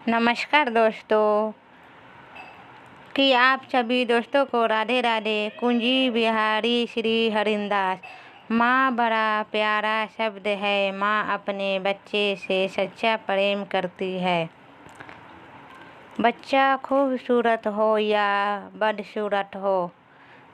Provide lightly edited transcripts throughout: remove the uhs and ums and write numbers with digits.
नमस्कार दोस्तों। कि आप सभी दोस्तों को राधे राधे। कुंजी बिहारी श्री हरिदास। माँ बड़ा प्यारा शब्द है, माँ अपने बच्चे से सच्चा प्रेम करती है। बच्चा खूबसूरत हो या बदसूरत हो,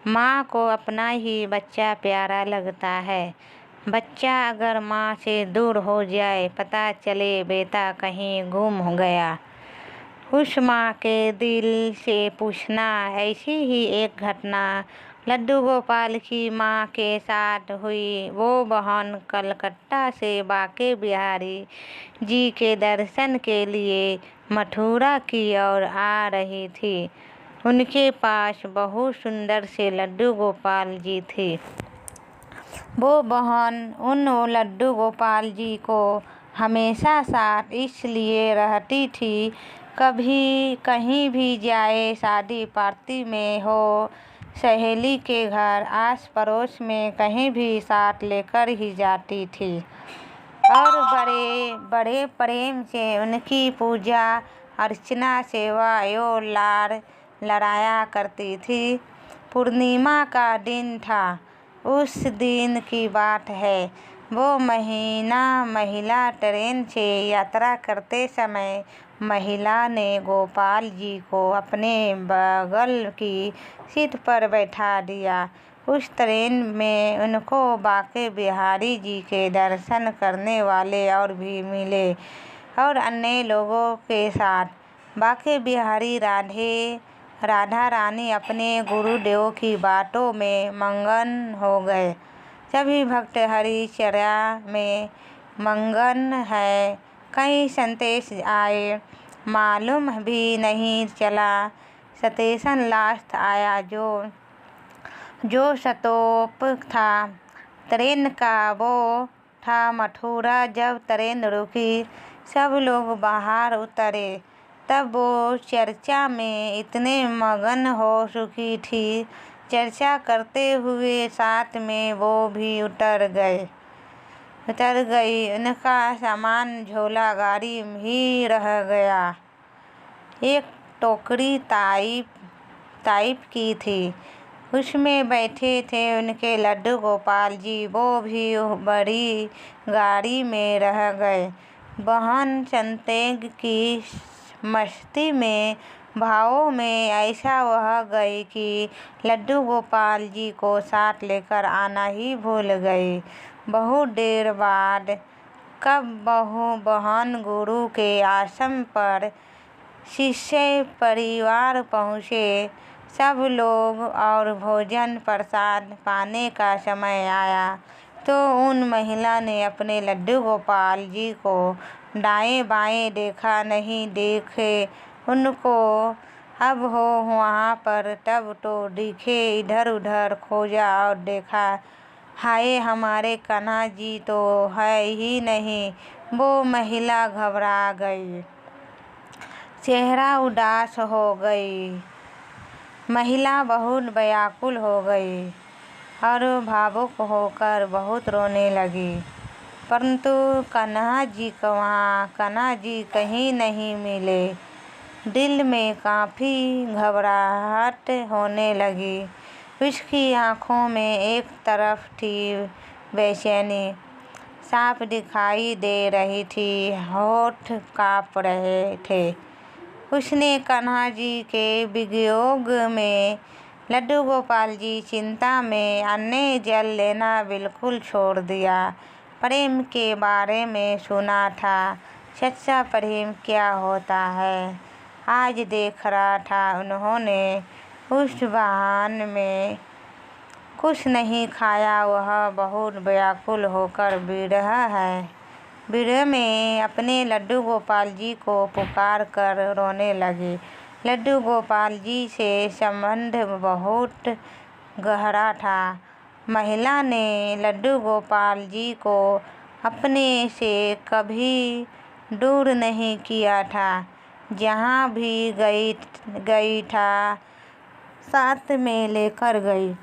माँ को अपना ही बच्चा प्यारा लगता है। बच्चा अगर माँ से दूर हो जाए, पता चले बेटा कहीं गुम हो गया। उस माँ के दिल से पूछना। ऐसी ही एक घटना लड्डू गोपाल की माँ के साथ हुई। वो बहन कलकत्ता से बांके बिहारी जी के दर्शन के लिए मथुरा की ओर आ रही थी। उनके पास बहुत सुंदर से लड्डू गोपाल जी थे। वो बहन उन लड्डू गोपाल जी को हमेशा साथ इसलिए रहती थी, कभी कहीं भी जाए, शादी पार्टी में हो, सहेली के घर, आस पड़ोस में कहीं भी साथ लेकर ही जाती थी और बड़े बड़े प्रेम से उनकी पूजा अर्चना, सेवा और लाड़ लड़ाया करती थी। पूर्णिमा का दिन था। उस दिन की बात है। वो महिला ट्रेन से यात्रा करते समय महिला ने गोपाल जी को अपने बगल की सीट पर बैठा दिया। उस ट्रेन में उनको बांके बिहारी जी के दर्शन करने वाले और भी मिले और अन्य लोगों के साथ बांके बिहारी राधा रानी अपने गुरुदेव की बातों में मगन हो गए। सभी भक्त हरिचर्या में मगन है। कई संदेश आए, मालूम भी नहीं चला। स्टेशन लास्ट आया जो स्टॉप था ट्रेन का, वो था मथुरा। जब ट्रेन रुकी, सब लोग बाहर उतरे, तब वो चर्चा में इतने मगन हो चुकी थी, चर्चा करते हुए साथ में वो भी उतर गई। उनका सामान झोला गाड़ी ही रह गया। एक टोकरी टाइप की थी, उसमें बैठे थे उनके लड्डू गोपाल जी। वो भी बड़ी गाड़ी में रह गए। बहन संतेग की मस्ती में, भावों में ऐसा बह गई कि लड्डू गोपाल जी को साथ लेकर आना ही भूल गई। बहुत देर बाद कब बहन गुरु के आश्रम पर शिष्य परिवार पहुँचे, सब लोग और भोजन प्रसाद पाने का समय आया, तो उन महिला ने अपने लड्डू गोपाल जी को दाएं बाएं देखा, नहीं देखे उनको। अब हो वहाँ पर, तब तो दिखे, इधर उधर खोजा और देखा, हाय हमारे कान्हा जी तो है ही नहीं। वो महिला घबरा गई, चेहरा उदास हो गई। महिला बहुत व्याकुल हो गई और भावुक होकर बहुत रोने लगी। परंतु कान्हा जी कहीं नहीं मिले। दिल में काफ़ी घबराहट होने लगी। उसकी आँखों में एक तरफ थी बेचैनी, साफ दिखाई दे रही थी, होठ काँप रहे थे। उसने कान्हा जी के वियोग में लड्डू गोपाल जी चिंता में अन्न जल लेना बिल्कुल छोड़ दिया। प्रेम के बारे में सुना था, सच्चा प्रेम क्या होता है, आज देख रहा था। उन्होंने उस बहान में कुछ नहीं खाया। वह बहुत व्याकुल होकर विरह में अपने लड्डू गोपाल जी को पुकार कर रोने लगी। लड्डू गोपाल जी से संबंध बहुत गहरा था। महिला ने लड्डू गोपाल जी को अपने से कभी दूर नहीं किया था। जहाँ भी गई था, साथ में लेकर गई।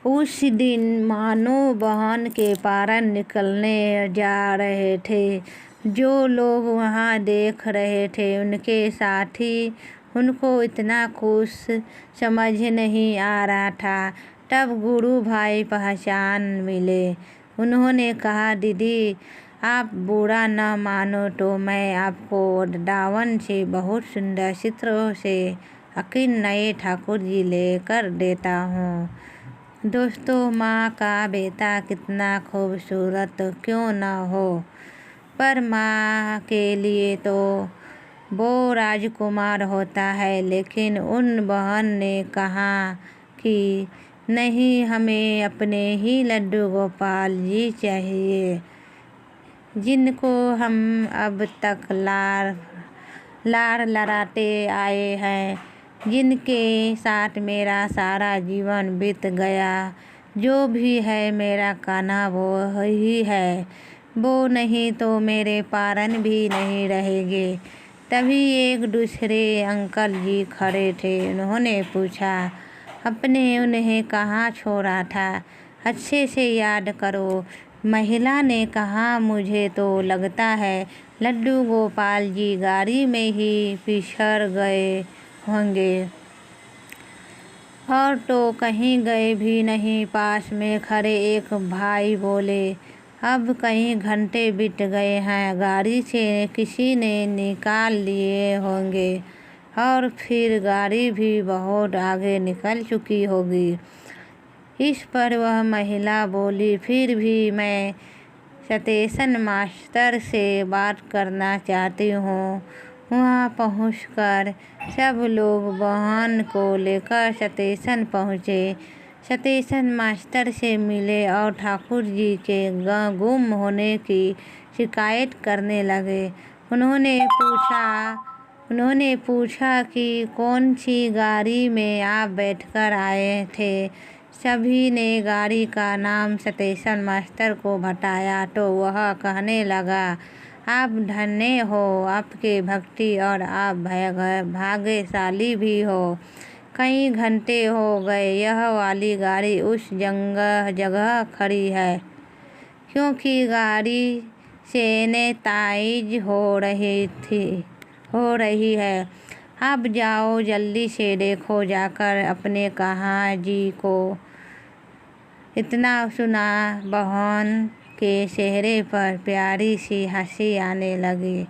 उस दिन मानो बहन के प्राण निकलने जा रहे थे। जो लोग वहाँ देख रहे थे उनके साथी उनको इतना खुश समझ नहीं आ रहा था। तब गुरु भाई पहचान मिले। उन्होंने कहा, दीदी आप बुरा न मानो तो मैं आपको वृंदावन से बहुत सुंदर चित्रों से अकीन नए ठाकुर जी लेकर देता हूँ। दोस्तों, माँ का बेटा कितना खूबसूरत क्यों न हो, पर माँ के लिए तो वो राजकुमार होता है। लेकिन उन बहन ने कहा कि नहीं, हमें अपने ही लड्डू गोपाल जी चाहिए, जिनको हम अब तक लाड़ लड़ाते आए हैं, जिनके साथ मेरा सारा जीवन बीत गया। जो भी है मेरा कान्हा वो ही है, वो नहीं तो मेरे पारन भी नहीं रहेंगे। तभी एक दूसरे अंकल जी खड़े थे। उन्होंने पूछा, आपने उन्हें कहाँ छोड़ा था? अच्छे से याद करो। महिला ने कहा, मुझे तो लगता है लड्डू गोपाल जी गाड़ी में ही पिछड़ गए होंगे, और तो कहीं गए भी नहीं। पास में खड़े एक भाई बोले, अब कई घंटे बीत गए हैं, गाड़ी से किसी ने निकाल लिए होंगे, और फिर गाड़ी भी बहुत आगे निकल चुकी होगी। इस पर वह महिला बोली, फिर भी मैं स्टेशन मास्टर से बात करना चाहती हूँ। वहाँ पहुँचकर सब लोग बहन को लेकर स्टेशन पहुँचे। स्टेशन मास्टर से मिले और ठाकुर जी के गुम होने की शिकायत करने लगे। उन्होंने पूछा कि कौन सी गाड़ी में आप बैठकर आए थे। सभी ने गाड़ी का नाम स्टेशन मास्टर को बताया तो वह कहने लगा, आप धन्य हो, आपके भक्ति और आप भाग्यशाली भी हो। कई घंटे हो गए यह वाली गाड़ी उस जगह खड़ी है, क्योंकि गाड़ी सैनिटाइज हो रही है। अब जाओ जल्दी से देखो जाकर अपने कान्हा जी को। इतना सुना बहन के चेहरे पर प्यारी सी हंसी आने लगी।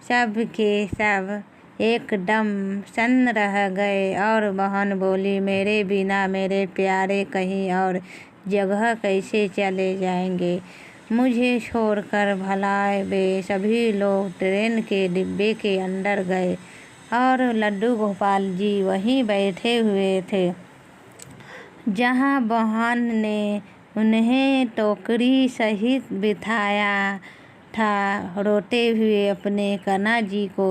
सब के सब एकदम सन्न रह गए और बहन बोली, मेरे बिना मेरे प्यारे कहीं और जगह कैसे चले जाएंगे, मुझे छोड़कर। भला वे सभी लोग ट्रेन के डिब्बे के अंदर गए और लड्डू गोपाल जी वहीं बैठे हुए थे जहाँ बहन ने उन्हें टोकरी सहित बिठाया था। रोते हुए अपने कान्हा जी को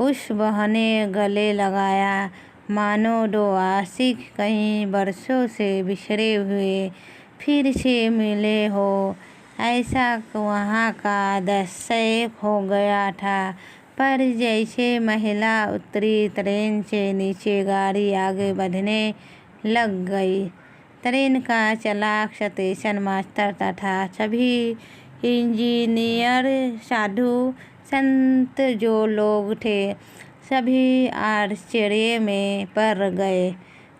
उस बहन ने गले लगाया, मानो दो आशिक कई बरसों से बिछड़े हुए फिर से मिले हो, ऐसा वहाँ का दृश्य हो गया था। पर जैसे महिला उतरी ट्रेन से नीचे, गाड़ी आगे बढ़ने लग गई। ट्रेन का चालक, स्टेशन मास्टर तथा सभी इंजीनियर, साधु संत जो लोग थे, सभी आश्चर्य में पड़ गए।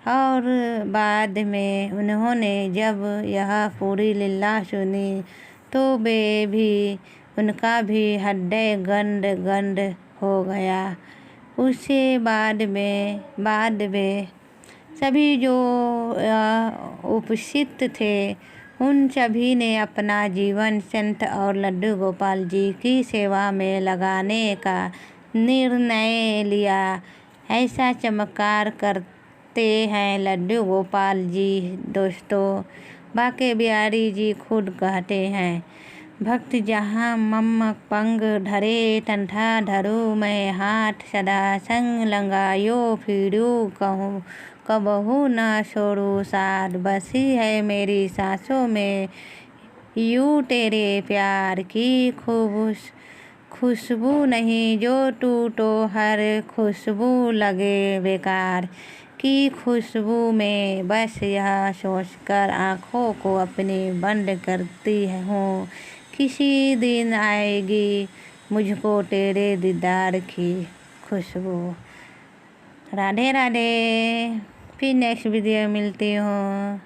और बाद में उन्होंने जब यह पूरी लीला सुनी तो वे भी, उनका भी हृदय गंड हो गया। उसके बाद में सभी जो उपस्थित थे उन सभी ने अपना जीवन संत और लड्डू गोपाल जी की सेवा में लगाने का निर्णय लिया। ऐसा चमत्कार करते हैं लड्डू गोपाल जी। दोस्तों, बाके बिहारी जी खुद कहते हैं, भक्त जहाँ मम पंग धरे तंथा धरू, मैं हाथ सदा संग लगायो फिरू, कहूँ कबहू न छोड़ू साथ, बसी है मेरी सांसों में यूं तेरे प्यार की खुशबू नहीं, जो टूटो हर खुशबू लगे बेकार, की खुशबू में बस यह सोचकर आँखों को अपनी बंद करती हूँ, किसी दिन आएगी मुझको तेरे दीदार की खुशबू। राधे राधे। फिर नेक्स्ट वीडियो मिलती हूँ।